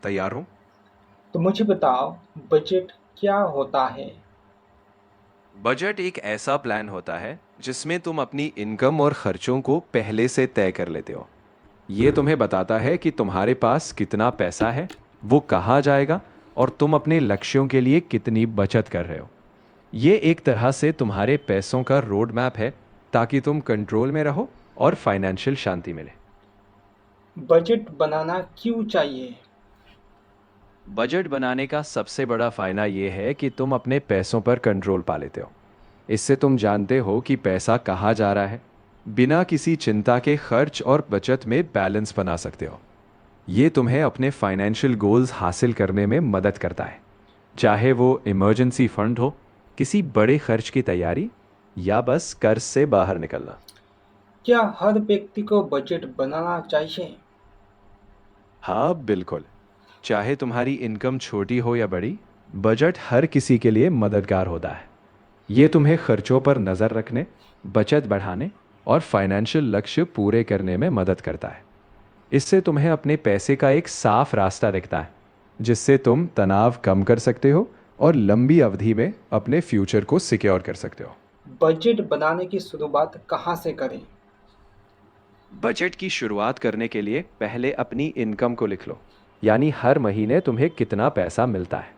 तैयार हूँ। तो मुझे बताओ, बजट क्या होता है? बजट एक ऐसा प्लान होता है जिसमें तुम अपनी इनकम और खर्चों को पहले से तय कर लेते हो। ये तुम्हें बताता है कि तुम्हारे पास कितना पैसा है, वो कहाँ जाएगा, और तुम अपने लक्ष्यों के लिए कितनी बचत कर रहे हो। ये एक तरह से तुम्हारे पैसों का रोड मैप है, ताकि तुम कंट्रोल में रहो और फाइनेंशियल शांति मिले। बजट बनाना क्यों चाहिए? बजट बनाने का सबसे बड़ा फायदा ये है कि तुम अपने पैसों पर कंट्रोल पा लेते हो। इससे तुम जानते हो कि पैसा कहाँ जा रहा है। बिना किसी चिंता के खर्च और बचत में बैलेंस बना सकते हो। ये तुम्हें अपने फाइनेंशियल गोल्स हासिल करने में मदद करता है, चाहे वो इमरजेंसी फंड हो, किसी बड़े खर्च की तैयारी, या बस कर्ज से बाहर निकलना। क्या हर व्यक्ति को बजट बनाना चाहिए? हाँ बिल्कुल। चाहे तुम्हारी इनकम छोटी हो या बड़ी, बजट हर किसी के लिए मददगार होता है। ये तुम्हें खर्चों पर नज़र रखने, बचत बढ़ाने और फाइनेंशियल लक्ष्य पूरे करने में मदद करता है। इससे तुम्हें अपने पैसे का एक साफ रास्ता दिखता है, जिससे तुम तनाव कम कर सकते हो और लंबी अवधि में अपने फ्यूचर को सिक्योर कर सकते हो। बजट बनाने की शुरुआत कहाँ से करें? बजट की शुरुआत करने के लिए पहले अपनी इनकम को लिख लो, यानी हर महीने तुम्हें कितना पैसा मिलता है।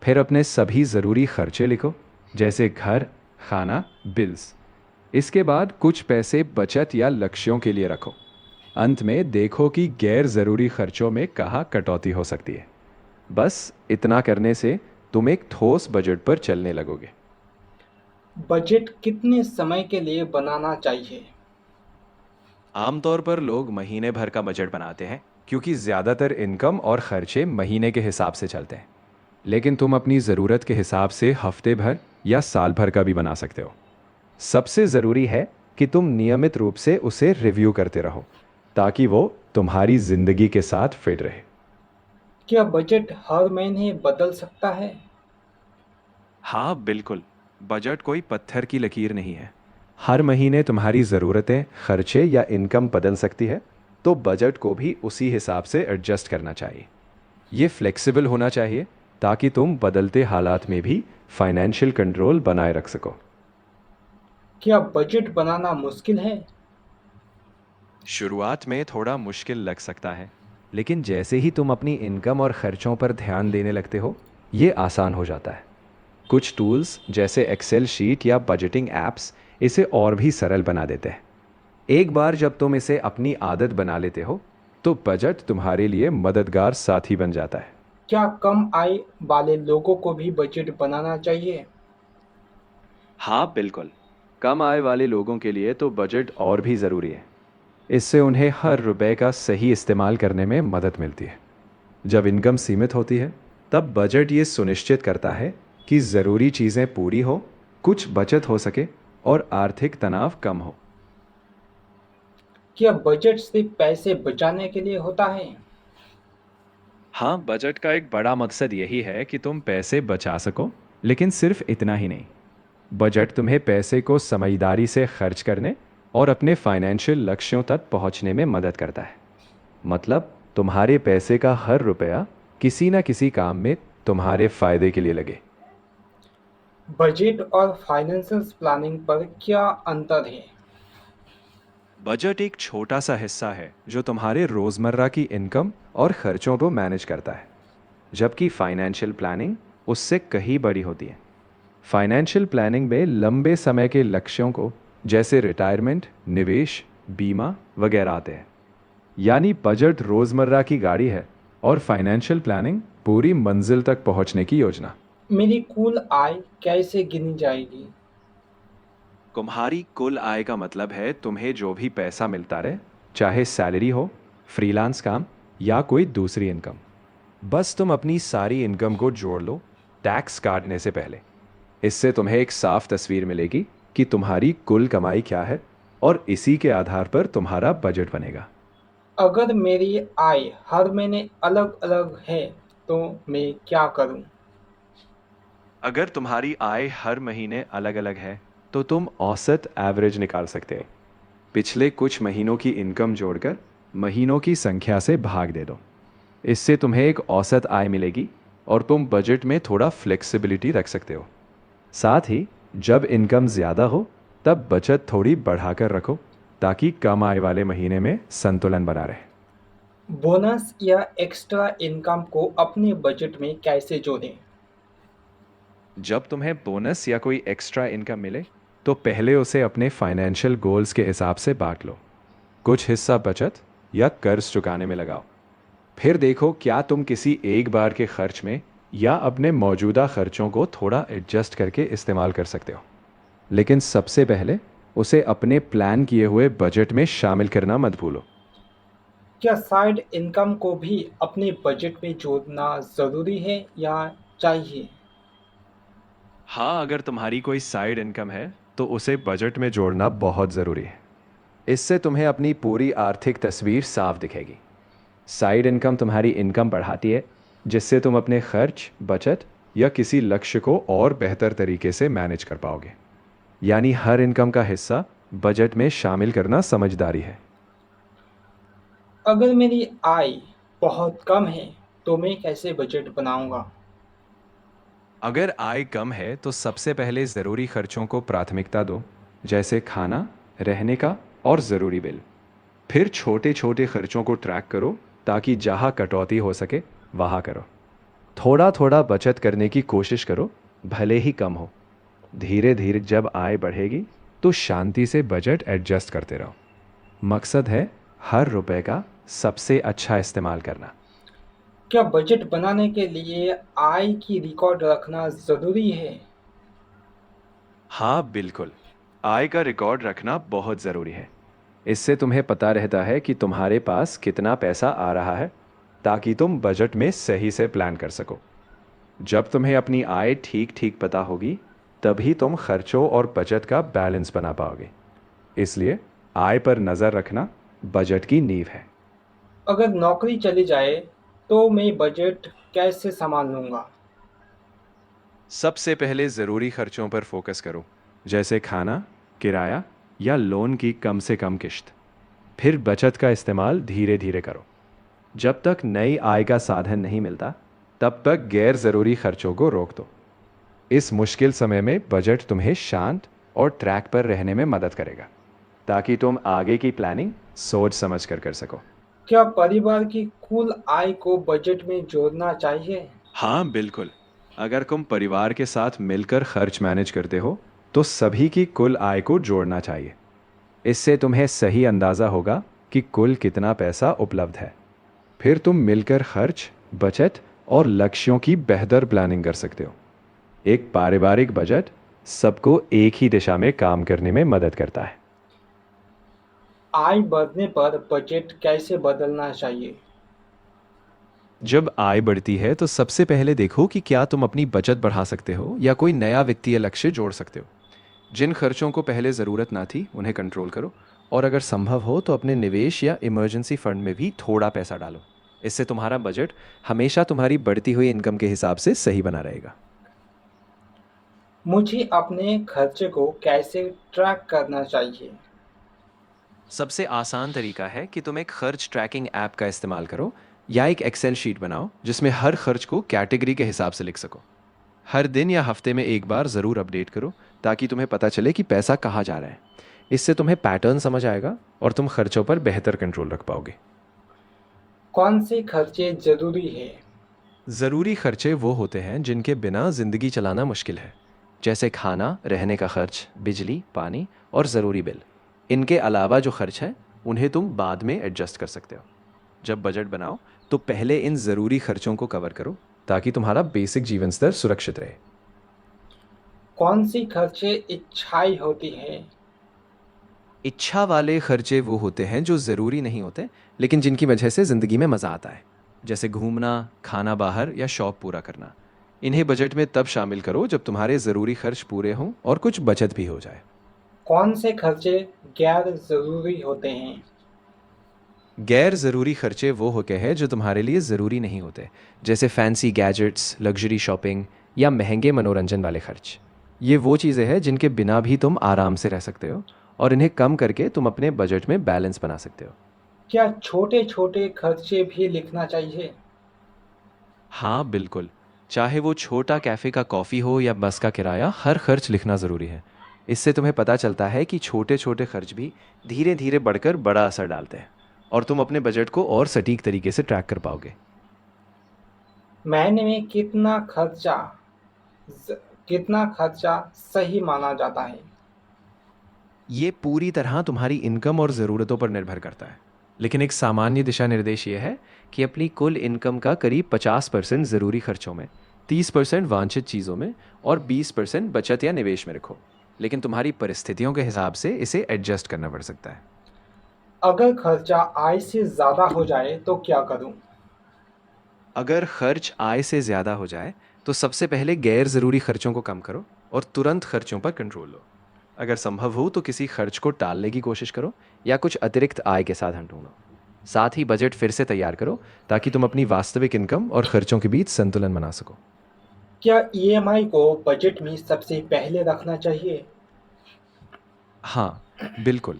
फिर अपने सभी ज़रूरी खर्चे लिखो, जैसे घर, खाना, बिल्स। इसके बाद कुछ पैसे बचत या लक्ष्यों के लिए रखो। अंत में देखो कि गैर ज़रूरी खर्चों में कहाँ कटौती हो सकती है। बस इतना करने से तुम एक ठोस बजट पर चलने लगोगे। बजट कितने समय के लिए बनाना चाहिए? आमतौर पर लोग महीने भर का बजट बनाते हैं, क्योंकि ज़्यादातर इनकम और खर्चे महीने के हिसाब से चलते हैं। लेकिन तुम अपनी ज़रूरत के हिसाब से हफ्ते भर या साल भर का भी बना सकते हो। सबसे ज़रूरी है कि तुम नियमित रूप से उसे रिव्यू करते रहो, ताकि वो तुम्हारी ज़िंदगी के साथ फिट रहे। क्या बजट हर महीने बदल सकता है? हाँ बिल्कुल। बजट कोई पत्थर की लकीर नहीं है। हर महीने तुम्हारी ज़रूरतें, खर्चे या इनकम बदल सकती है, तो बजट को भी उसी हिसाब से एडजस्ट करना चाहिए। ये फ्लेक्सिबल होना चाहिए, ताकि तुम बदलते हालात में भी फाइनेंशियल कंट्रोल बनाए रख सको। क्या बजट बनाना मुश्किल है? शुरुआत में थोड़ा मुश्किल लग सकता है, लेकिन जैसे ही तुम अपनी इनकम और खर्चों पर ध्यान देने लगते हो, ये आसान हो जाता है। कुछ टूल्स जैसे एक्सेल शीट या बजटिंग एप्स इसे और भी सरल बना देते हैं। एक बार जब तुम इसे अपनी आदत बना लेते हो, तो बजट तुम्हारे लिए मददगार साथी बन जाता है। क्या कम आय वाले लोगों को भी बजट बनाना चाहिए? हाँ बिल्कुल। कम आय वाले लोगों के लिए तो बजट और भी ज़रूरी है। इससे उन्हें हर रुपए का सही इस्तेमाल करने में मदद मिलती है। जब इनकम सीमित होती है, तब बजट ये सुनिश्चित करता है कि ज़रूरी चीज़ें पूरी हो, कुछ बचत हो सके और आर्थिक तनाव कम हो। क्या बजट सिर्फ पैसे बचाने के लिए होता है? हाँ, बजट का एक बड़ा मकसद यही है कि तुम पैसे बचा सको, लेकिन सिर्फ इतना ही नहीं। बजट तुम्हें पैसे को समझदारी से खर्च करने और अपने फाइनेंशियल लक्ष्यों तक पहुंचने में मदद करता है। मतलब तुम्हारे पैसे का हर रुपया किसी न किसी काम में तुम्हारे फायदे के लिए लगे। बजट और फाइनेंशियल प्लानिंग पर क्या अंतर है? बजट एक छोटा सा हिस्सा है जो तुम्हारे रोज़मर्रा की इनकम और खर्चों को मैनेज करता है, जबकि फाइनेंशियल प्लानिंग उससे कहीं बड़ी होती है। फाइनेंशियल प्लानिंग में लंबे समय के लक्ष्यों को, जैसे रिटायरमेंट, निवेश, बीमा वगैरह आते हैं। यानी बजट रोज़मर्रा की गाड़ी है, और फाइनेंशियल प्लानिंग पूरी मंजिल तक पहुंचने की योजना। मेरी कुल आय कैसे गिनी जाएगी? तुम्हारी कुल आय का मतलब है तुम्हें जो भी पैसा मिलता रहे, चाहे सैलरी हो, फ्रीलांस काम या कोई दूसरी इनकम। बस तुम अपनी सारी इनकम को जोड़ लो, टैक्स काटने से पहले। इससे तुम्हें एक साफ तस्वीर मिलेगी कि तुम्हारी कुल कमाई क्या है, और इसी के आधार पर तुम्हारा बजट बनेगा। अगर मेरी आय हर महीने अलग-अलग है, तो मैं क्या करूं? अगर तुम्हारी आय हर महीने अलग अलग है, तो तुम औसत एवरेज निकाल सकते हो। पिछले कुछ महीनों की इनकम जोड़कर महीनों की संख्या से भाग दे दो। इससे तुम्हें एक औसत आय मिलेगी और तुम बजट में थोड़ा फ्लेक्सिबिलिटी रख सकते हो। साथ ही जब इनकम ज़्यादा हो तब बचत थोड़ी बढ़ाकर रखो ताकि कम आय वाले महीने में संतुलन बना रहे। बोनस या एक्स्ट्रा इनकम को अपने बजट में कैसे जोड़ें? जब तुम्हें बोनस या कोई एक्स्ट्रा इनकम मिले तो पहले उसे अपने फाइनेंशियल गोल्स के हिसाब से बांट लो। कुछ हिस्सा बचत या कर्ज चुकाने में लगाओ। फिर देखो क्या तुम किसी एक बार के खर्च में या अपने मौजूदा खर्चों को थोड़ा एडजस्ट करके इस्तेमाल कर सकते हो। लेकिन सबसे पहले उसे अपने प्लान किए हुए बजट में शामिल करना मत भूलो। क्या साइड इनकम को भी अपने बजट में जोड़ना ज़रूरी है या चाहिए? हाँ, अगर तुम्हारी कोई साइड इनकम है तो उसे बजट में जोड़ना बहुत ज़रूरी है। इससे तुम्हें अपनी पूरी आर्थिक तस्वीर साफ दिखेगी। साइड इनकम तुम्हारी इनकम बढ़ाती है, जिससे तुम अपने खर्च, बचत या किसी लक्ष्य को और बेहतर तरीके से मैनेज कर पाओगे। यानी हर इनकम का हिस्सा बजट में शामिल करना समझदारी है। अगर मेरी आय बहुत कम है तो मैं कैसे बजट बनाऊंगा? अगर आय कम है तो सबसे पहले ज़रूरी खर्चों को प्राथमिकता दो, जैसे खाना, रहने का और ज़रूरी बिल। फिर छोटे छोटे खर्चों को ट्रैक करो ताकि जहाँ कटौती हो सके वहाँ करो। थोड़ा थोड़ा बचत करने की कोशिश करो, भले ही कम हो। धीरे धीरे जब आय बढ़ेगी तो शांति से बजट एडजस्ट करते रहो। मकसद है हर रुपए का सबसे अच्छा इस्तेमाल करना। क्या बजट बनाने के लिए आय की रिकॉर्ड रखना ज़रूरी है? हाँ बिल्कुल, आय का रिकॉर्ड रखना बहुत ज़रूरी है। इससे तुम्हें पता रहता है कि तुम्हारे पास कितना पैसा आ रहा है, ताकि तुम बजट में सही से प्लान कर सको। जब तुम्हें अपनी आय ठीक ठीक पता होगी तभी तुम खर्चों और बचत का बैलेंस बना पाओगे। इसलिए आय पर नज़र रखना बजट की नींव है। अगर नौकरी चली जाए तो मैं बजट कैसे संभाल लूंगा? सबसे पहले ज़रूरी खर्चों पर फोकस करो, जैसे खाना, किराया या लोन की कम से कम किश्त। फिर बचत का इस्तेमाल धीरे धीरे करो। जब तक नई आय का साधन नहीं मिलता तब तक गैर ज़रूरी खर्चों को रोक दो। इस मुश्किल समय में बजट तुम्हें शांत और ट्रैक पर रहने में मदद करेगा, ताकि तुम आगे की प्लानिंग सोच समझ कर सको। क्या परिवार की कुल आय को बजट में जोड़ना चाहिए? हाँ बिल्कुल, अगर तुम परिवार के साथ मिलकर खर्च मैनेज करते हो तो सभी की कुल आय को जोड़ना चाहिए। इससे तुम्हें सही अंदाज़ा होगा कि कुल कितना पैसा उपलब्ध है। फिर तुम मिलकर खर्च, बचत और लक्ष्यों की बेहतर प्लानिंग कर सकते हो। एक पारिवारिक बजट सबको एक ही दिशा में काम करने में मदद करता है। आय बढ़ने पर बजट कैसे बदलना चाहिए? जब आय बढ़ती है तो सबसे पहले देखो कि क्या तुम अपनी बचत बढ़ा सकते हो या कोई नया वित्तीय लक्ष्य जोड़ सकते हो। जिन खर्चों को पहले ज़रूरत ना थी उन्हें कंट्रोल करो, और अगर संभव हो तो अपने निवेश या इमरजेंसी फंड में भी थोड़ा पैसा डालो। इससे तुम्हारा बजट हमेशा तुम्हारी बढ़ती हुई इनकम के हिसाब से सही बना रहेगा। मुझे अपने खर्चे को कैसे ट्रैक करना चाहिए? सबसे आसान तरीका है कि तुम एक खर्च ट्रैकिंग ऐप का इस्तेमाल करो या एक एक्सेल शीट बनाओ जिसमें हर खर्च को कैटेगरी के हिसाब से लिख सको। हर दिन या हफ्ते में एक बार ज़रूर अपडेट करो ताकि तुम्हें पता चले कि पैसा कहाँ जा रहा है। इससे तुम्हें पैटर्न समझ आएगा और तुम खर्चों पर बेहतर कंट्रोल रख पाओगे। कौन से खर्चे ज़रूरी है? ज़रूरी खर्चे वो होते हैं जिनके बिना ज़िंदगी चलाना मुश्किल है, जैसे खाना, रहने का खर्च, बिजली, पानी और ज़रूरी बिल। इनके अलावा जो खर्च है उन्हें तुम बाद में एडजस्ट कर सकते हो। जब बजट बनाओ तो पहले इन ज़रूरी खर्चों को कवर करो ताकि तुम्हारा बेसिक जीवन स्तर सुरक्षित रहे। कौन सी खर्चे इच्छाई होती है? इच्छा वाले खर्चे वो होते हैं जो ज़रूरी नहीं होते लेकिन जिनकी वजह से ज़िंदगी में मज़ा आता है, जैसे घूमना, खाना बाहर या शौक पूरा करना। इन्हें बजट में तब शामिल करो जब तुम्हारे ज़रूरी खर्च पूरे हों और कुछ बचत भी हो जाए। कौन से खर्चे गैर ज़रूरी होते हैं? गैर ज़रूरी खर्चे वो होते हैं जो तुम्हारे लिए ज़रूरी नहीं होते, जैसे फैंसी गैजेट्स, लग्जरी शॉपिंग या महंगे मनोरंजन वाले खर्च। ये वो चीज़ें हैं जिनके बिना भी तुम आराम से रह सकते हो, और इन्हें कम करके तुम अपने बजट में बैलेंस बना सकते हो। क्या छोटे छोटे खर्चे भी लिखना चाहिए? हाँ बिल्कुल। चाहे वो छोटा कैफ़े का कॉफ़ी हो या बस का किराया, हर खर्च लिखना ज़रूरी है। इससे तुम्हें पता चलता है कि छोटे छोटे खर्च भी धीरे धीरे बढ़कर बड़ा असर डालते हैं, और तुम अपने बजट को और सटीक तरीके से ट्रैक कर पाओगे। महीने में ज- कितना खर्चा सही माना जाता है? ये पूरी तरह तुम्हारी इनकम और ज़रूरतों पर निर्भर करता है, लेकिन एक सामान्य दिशा निर्देश ये है कि अपनी कुल इनकम का करीब 50% ज़रूरी खर्चों में, 30% वांछित चीज़ों में और 20% बचत या निवेश में रखो। लेकिन तुम्हारी परिस्थितियों के हिसाब से इसे एडजस्ट करना पड़ सकता है। अगर खर्चा आय से ज़्यादा हो जाए तो क्या करूं? अगर खर्च आय से ज़्यादा हो जाए तो सबसे पहले गैर ज़रूरी खर्चों को कम करो और तुरंत खर्चों पर कंट्रोल लो। अगर संभव हो तो किसी खर्च को टालने की कोशिश करो या कुछ अतिरिक्त आय के साधन ढूंढो। साथ ही बजट फिर से तैयार करो ताकि तुम अपनी वास्तविक इनकम और खर्चों के बीच संतुलन बना सको। क्या ईएमआई को बजट में सबसे पहले रखना चाहिए? हाँ बिल्कुल।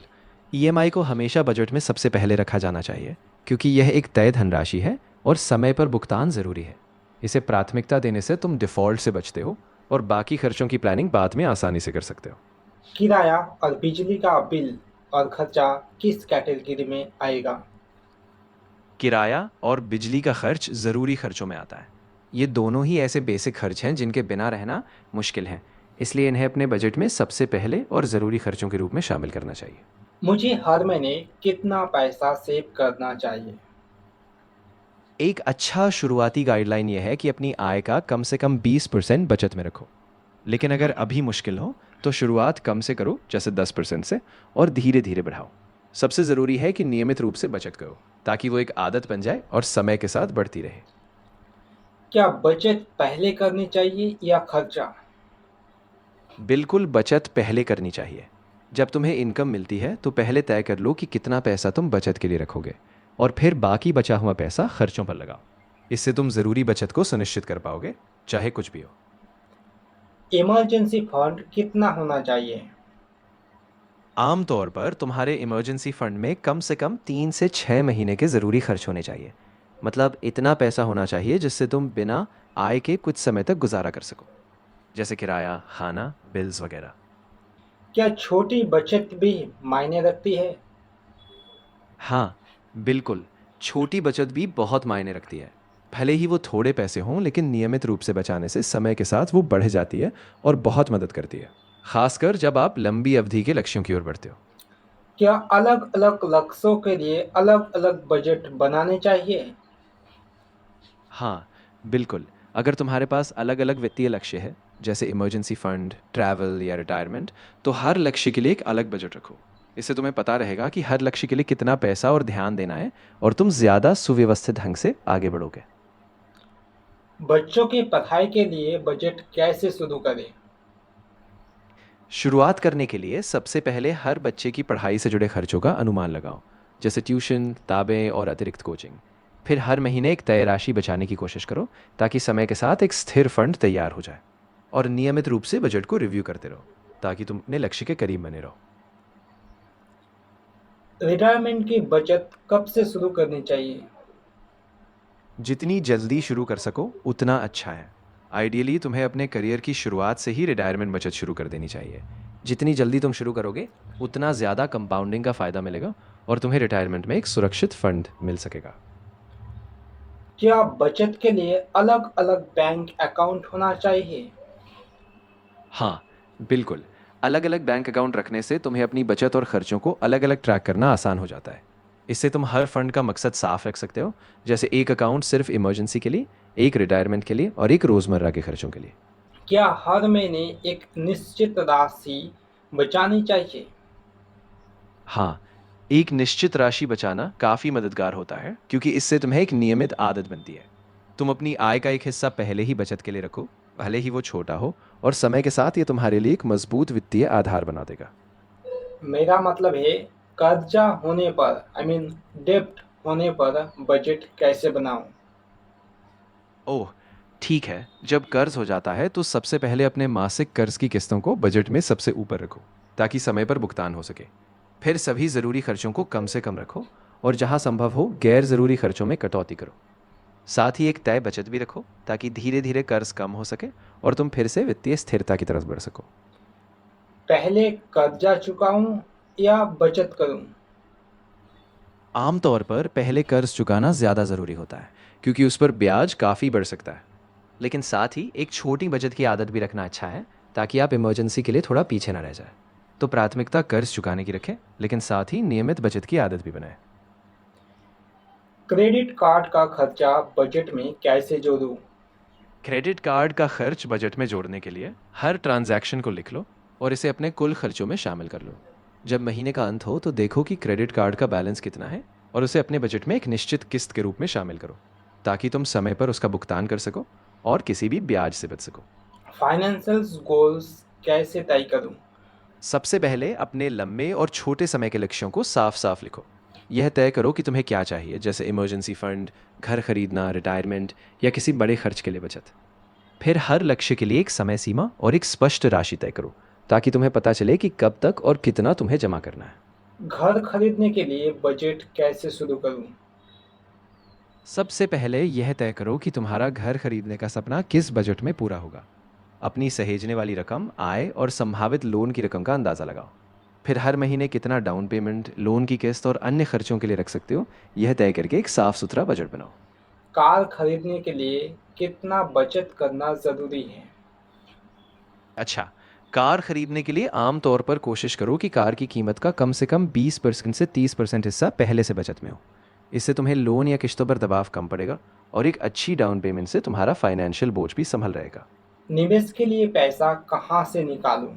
ईएमआई को हमेशा बजट में सबसे पहले रखा जाना चाहिए, क्योंकि यह एक तय धनराशि है और समय पर भुगतान ज़रूरी है। इसे प्राथमिकता देने से तुम डिफ़ॉल्ट से बचते हो और बाकी खर्चों की प्लानिंग बाद में आसानी से कर सकते हो। किराया और बिजली का बिल और खर्चा किस कैटेगरी में आएगा? किराया और बिजली का खर्च ज़रूरी खर्चों में आता है। ये दोनों ही ऐसे बेसिक खर्च हैं जिनके बिना रहना मुश्किल है, इसलिए इन्हें अपने बजट में सबसे पहले और ज़रूरी खर्चों के रूप में शामिल करना चाहिए। मुझे हर महीने कितना पैसा सेव करना चाहिए? एक अच्छा शुरुआती गाइडलाइन यह है कि अपनी आय का कम से कम 20% बचत में रखो। लेकिन अगर अभी मुश्किल हो तो शुरुआत कम से करो, जैसे 10% से, और धीरे धीरे बढ़ाओ। सबसे ज़रूरी है कि नियमित रूप से बचत करो ताकि वो एक आदत बन जाए और समय के साथ बढ़ती रहे। क्या बचत पहले करनी चाहिए या खर्चा? बिल्कुल बचत पहले करनी चाहिए। जब तुम्हें इनकम मिलती है तो पहले तय कर लो कि कितना पैसा तुम बचत के लिए रखोगे, और फिर बाकी बचा हुआ पैसा खर्चों पर लगाओ। इससे तुम ज़रूरी बचत को सुनिश्चित कर पाओगे, चाहे कुछ भी हो। इमरजेंसी फंड कितना होना चाहिए? आमतौर पर तुम्हारे इमरजेंसी फंड में कम से कम 3 से 6 महीने के ज़रूरी खर्च होने चाहिए। मतलब इतना पैसा होना चाहिए जिससे तुम बिना आय के कुछ समय तक गुजारा कर सको, जैसे किराया, खाना, बिल्स वगैरह। क्या छोटी बचत भी मायने रखती है? हाँ बिल्कुल। छोटी बचत भी बहुत मायने रखती है। भले ही वो थोड़े पैसे हों, लेकिन नियमित रूप से बचाने से समय के साथ वो बढ़ जाती है और बहुत मदद करती है, खासकर जब आप लंबी अवधि के लक्ष्यों की ओर बढ़ते हो। क्या अलग-अलग लक्ष्यों के लिए अलग-अलग बजट बनाने चाहिए? हाँ बिल्कुल। अगर तुम्हारे पास अलग अलग वित्तीय लक्ष्य है, जैसे इमरजेंसी फंड, ट्रैवल या रिटायरमेंट, तो हर लक्ष्य के लिए एक अलग बजट रखो। इससे तुम्हें पता रहेगा कि हर लक्ष्य के लिए कितना पैसा और ध्यान देना है, और तुम ज़्यादा सुव्यवस्थित ढंग से आगे बढ़ोगे। बच्चों की पढ़ाई के लिए बजट कैसे शुरू करें? शुरुआत करने के लिए सबसे पहले हर बच्चे की पढ़ाई से जुड़े खर्चों का अनुमान लगाओ, जैसे ट्यूशन, किताबें और अतिरिक्त कोचिंग। फिर हर महीने एक तय राशि बचाने की कोशिश करो ताकि समय के साथ एक स्थिर फंड तैयार हो जाए। और नियमित रूप से बजट को रिव्यू करते रहो ताकि तुम अपने लक्ष्य के करीब बने रहो। रिटायरमेंट की बचत कब से शुरू करनी चाहिए? जितनी जल्दी शुरू कर सको उतना अच्छा है। आइडियली तुम्हें अपने करियर की शुरुआत से ही रिटायरमेंट बचत शुरू कर देनी चाहिए। जितनी जल्दी तुम शुरू करोगे उतना ज़्यादा कंपाउंडिंग का फ़ायदा मिलेगा और तुम्हें रिटायरमेंट में एक सुरक्षित फंड मिल सकेगा। क्या बचत के लिए अलग-अलग बैंक अकाउंट होना चाहिए? हाँ बिल्कुल। अलग अलग बैंक अकाउंट रखने से तुम्हें अपनी बचत और खर्चों को अलग अलग ट्रैक करना आसान हो जाता है। इससे तुम हर फंड का मकसद साफ रख सकते हो, जैसे एक अकाउंट सिर्फ इमरजेंसी के लिए, एक रिटायरमेंट के लिए और एक रोज़मर्रा के खर्चों के लिए। क्या हर महीने एक निश्चित राशि बचानी चाहिए? हाँ, एक निश्चित राशि बचाना काफ़ी मददगार होता है, क्योंकि इससे तुम्हें एक नियमित आदत बनती है। तुम अपनी आय का एक हिस्सा पहले ही बचत के लिए रखो, भले ही वो छोटा हो, और समय के साथ ये तुम्हारे लिए एक मजबूत वित्तीय आधार बना देगा। मेरा मतलब है, कर्जा होने पर डेब्ट होने पर बजट कैसे बनाऊं? ओह, ठीक है। जब कर्ज हो जाता है तो सबसे पहले अपने मासिक कर्ज की किस्तों को बजट में सबसे ऊपर रखो ताकि समय पर भुगतान हो सके। फिर सभी ज़रूरी खर्चों को कम से कम रखो और जहाँ संभव हो गैर ज़रूरी खर्चों में कटौती करो। साथ ही एक तय बचत भी रखो ताकि धीरे धीरे कर्ज कम हो सके और तुम फिर से वित्तीय स्थिरता की तरफ बढ़ सको। पहले कर्जा चुकाऊं या बचत करूं? आमतौर पर पहले कर्ज चुकाना ज़्यादा ज़रूरी होता है क्योंकि उस पर ब्याज काफ़ी बढ़ सकता है। लेकिन साथ ही एक छोटी बचत की आदत भी रखना अच्छा है ताकि आप इमरजेंसी के लिए थोड़ा पीछे ना रह जाए। तो प्राथमिकता कर्ज चुकाने की रखें, लेकिन साथ ही नियमित बचत की आदत भी बनाएं। क्रेडिट कार्ड का खर्चा बजट में कैसे जोड़ूं? क्रेडिट कार्ड का खर्च बजट में जोड़ने के लिए हर ट्रांजैक्शन को लिख लो और इसे अपने कुल खर्चों में शामिल कर लो। जब महीने का अंत हो तो देखो कि क्रेडिट कार्ड का बैलेंस कितना है और उसे अपने बजट में एक निश्चित किस्त के रूप में शामिल करो ताकि तुम समय पर उसका भुगतान कर सको और किसी भी ब्याज से बच सको। फाइनेंशियल गोल्स कैसे तय करूं? सबसे पहले अपने लंबे और छोटे समय के लक्ष्यों को साफ साफ लिखो। यह तय करो कि तुम्हें क्या चाहिए, जैसे इमरजेंसी फंड, घर खरीदना, रिटायरमेंट या किसी बड़े खर्च के लिए बचत। फिर हर लक्ष्य के लिए एक समय सीमा और एक स्पष्ट राशि तय करो ताकि तुम्हें पता चले कि कब तक और कितना तुम्हें जमा करना है। घर खरीदने के लिए बजट कैसे शुरू करूं? सबसे पहले यह तय करो कि तुम्हारा घर खरीदने का सपना किस बजट में पूरा होगा। अपनी सहेजने वाली रकम, आय और संभावित लोन की रकम का अंदाज़ा लगाओ। फिर हर महीने कितना डाउन पेमेंट, लोन की किस्त और अन्य खर्चों के लिए रख सकते हो, यह तय करके एक साफ सुथरा बजट बनाओ। कार खरीदने के लिए कितना बचत करना ज़रूरी है? अच्छा, कार खरीदने के लिए आमतौर पर कोशिश करो कि कार की कीमत का कम से कम 20% से 30% हिस्सा पहले से बचत में हो। इससे तुम्हें लोन या किस्तों पर दबाव कम पड़ेगा और एक अच्छी डाउन पेमेंट से तुम्हारा फाइनेंशियल बोझ भी संभल रहेगा। निवेश के लिए पैसा कहाँ से निकालूं?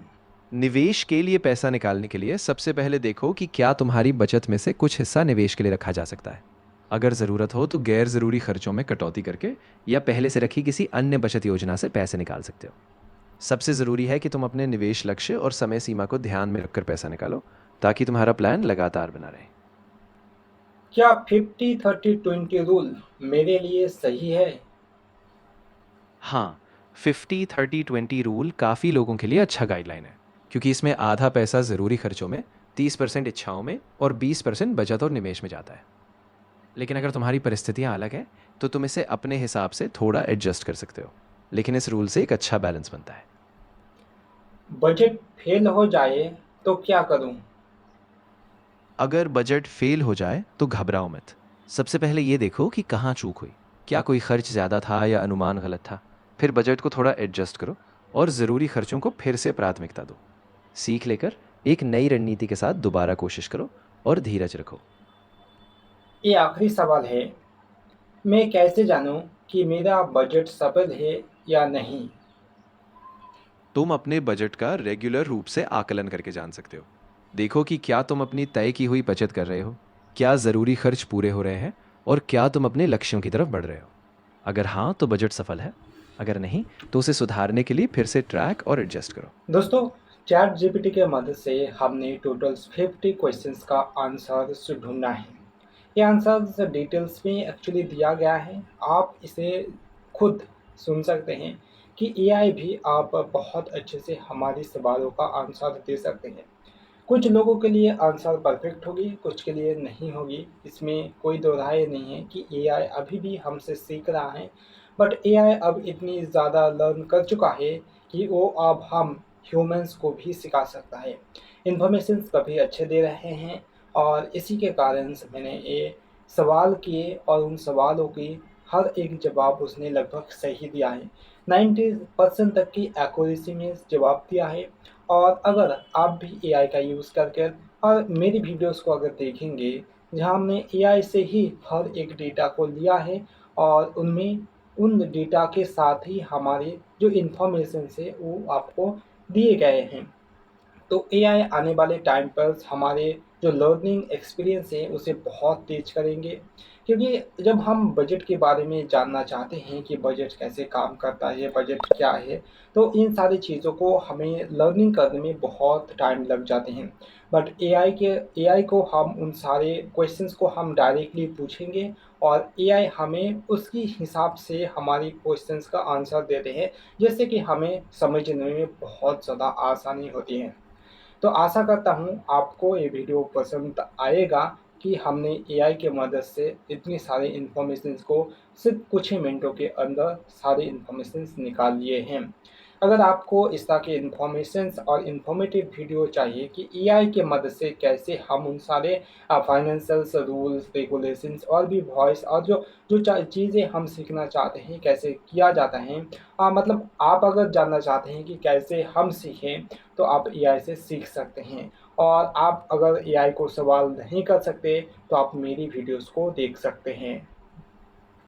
निवेश के लिए पैसा निकालने के लिए सबसे पहले देखो कि क्या तुम्हारी बचत में से कुछ हिस्सा निवेश के लिए रखा जा सकता है। अगर ज़रूरत हो तो गैर ज़रूरी खर्चों में कटौती करके या पहले से रखी किसी अन्य बचत योजना से पैसे निकाल सकते हो। सबसे ज़रूरी है कि तुम अपने निवेश लक्ष्य और समय सीमा को ध्यान में रखकर पैसा निकालो ताकि तुम्हारा प्लान लगातार बना रहे। क्या 50-30-20 रूल मेरे लिए सही है? हाँ, 50-30-20 रूल काफ़ी लोगों के लिए अच्छा गाइडलाइन है क्योंकि इसमें आधा पैसा ज़रूरी खर्चों में, 30% इच्छाओं में और 20% बचत और निवेश में जाता है। लेकिन अगर तुम्हारी परिस्थितियाँ अलग हैं तो तुम इसे अपने हिसाब से थोड़ा एडजस्ट कर सकते हो, लेकिन इस रूल से एक अच्छा बैलेंस बनता है। बजट फेल हो जाए तो क्या करूं? अगर बजट फेल हो जाए तो घबराओ मत। सबसे पहले ये देखो कि कहाँ चूक हुई। क्या कोई खर्च ज़्यादा था या अनुमान गलत था। फिर बजट को थोड़ा एडजस्ट करो और ज़रूरी खर्चों को फिर से प्राथमिकता दो। सीख लेकर एक नई रणनीति के साथ दोबारा कोशिश करो और धीरज रखो। ये आखिरी सवाल है, मैं कैसे जानूं कि मेरा बजट सफल है या नहीं? तुम अपने बजट का रेगुलर रूप से आकलन करके जान सकते हो। देखो कि क्या तुम अपनी तय की हुई बचत कर रहे हो, क्या ज़रूरी खर्च पूरे हो रहे हैं और क्या तुम अपने लक्ष्यों की तरफ बढ़ रहे हो। अगर हाँ तो बजट सफल है, अगर नहीं तो उसे सुधारने के लिए फिर से ट्रैक और एडजस्ट करो। दोस्तों, चैट जीपीटी के मदद से हमने टोटल 50 क्वेश्चंस का आंसर ढूंढना है। ये आंसर डिटेल्स में एक्चुअली दिया गया है, आप इसे खुद सुन सकते हैं कि एआई भी आप बहुत अच्छे से हमारे सवालों का आंसर दे सकते हैं। कुछ लोगों के लिए आंसर परफेक्ट होगी, कुछ के लिए नहीं होगी। इसमें कोई दो राय नहीं है कि एआई अभी भी हमसे सीख रहा है, बट एआई अब इतनी ज़्यादा लर्न कर चुका है कि वो अब हम ह्यूमंस को भी सिखा सकता है। इन्फॉर्मेशंस कभी अच्छे दे रहे हैं और इसी के कारण से मैंने ये सवाल किए और उन सवालों की हर एक जवाब उसने लगभग सही दिया है। 90% तक की एक्यूरेसी में जवाब दिया है। और अगर आप भी एआई का यूज़ करके और मेरी वीडियोस को अगर देखेंगे, जहाँ हमने एआई से ही हर एक डेटा को लिया है और उनमें उन डेटा के साथ ही हमारे जो इन्फॉर्मेशंस है वो आपको दिए गए हैं। तो एआई आने वाले टाइम पर हमारे जो लर्निंग एक्सपीरियंस है उसे बहुत तेज करेंगे, क्योंकि जब हम बजट के बारे में जानना चाहते हैं कि बजट कैसे काम करता है, बजट क्या है, तो इन सारी चीज़ों को हमें लर्निंग करने में बहुत टाइम लग जाते हैं। बट एआई को हम उन सारे क्वेश्चंस को हम डायरेक्टली पूछेंगे और एआई हमें उसकी हिसाब से हमारी क्वेश्चंस का आंसर देते हैं, जिससे कि हमें समझने में बहुत ज़्यादा आसानी होती है। तो आशा करता हूँ आपको ये वीडियो पसंद आएगा। कि हमने एआई के मदद से इतनी सारी इन्फॉर्मेशंस को सिर्फ कुछ ही मिनटों के अंदर सारी इन्फॉर्मेशंस निकाल लिए हैं। अगर आपको इस तरह के इन्फॉर्मेशंस और इन्फॉर्मेटिव वीडियो चाहिए कि एआई के मदद से कैसे हम उन सारे फाइनेंशियल्स रूल्स रेगुलेशंस और भी वॉइस और जो जो चीज़ें हम सीखना चाहते हैं कैसे किया जाता है, मतलब आप अगर जानना चाहते हैं कि कैसे हम सीखें तो आप एआई से सीख सकते हैं। और आप अगर एआई को सवाल नहीं कर सकते तो आप मेरी वीडियोस को देख सकते हैं।